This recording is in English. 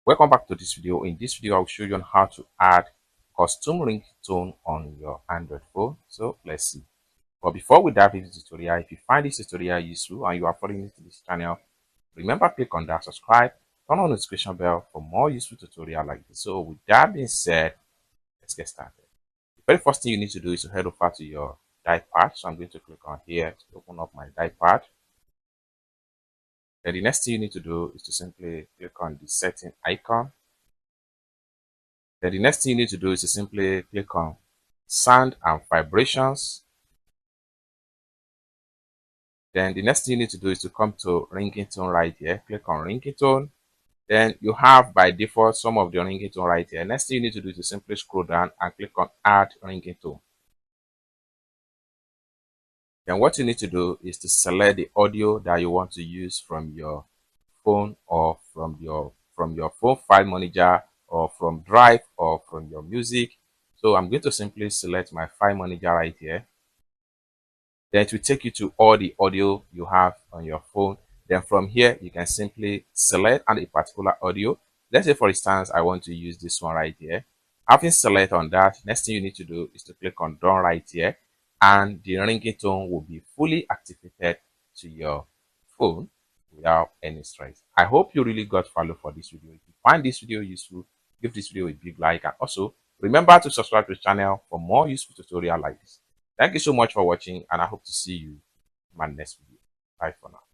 Welcome back to this video. In this video, I'll show you on how to add custom ringtone on your Android phone. So let's see. But before we dive into the tutorial, if you find this tutorial useful and you are following to this channel, remember click on that subscribe, turn on the notification bell for more useful tutorial like this. So with that being said, let's get started. The very first thing you need to do is to head over to your pad. So I'm going to click on here to open up my pad. Then the next thing you need to do is to simply click on the setting icon. Then the next thing you need to do is to simply click on sound and vibrations. Then the next thing you need to do is to come to ringtone right here. Click on ringtone. Then you have by default some of the ringtone right here. Next thing you need to do is to simply scroll down and click on add ringtone. Then what you need to do is to select the audio that you want to use from your phone or from your phone file manager or from Drive or from your music. So I'm going to simply select my file manager right here. Then it will take you to all the audio you have on your phone. Then from here, you can simply select a particular audio. Let's say, for instance, I want to use this one right here. Having select on that, next thing you need to do is to click on done right here, and the ringtone will be fully activated to your phone without any stress. I hope you really got value for this video. If you find this video useful, give this video a big like, and also remember to subscribe to the channel for more useful tutorial like this. Thank you so much for watching, and I hope to see you in my next video. Bye for now.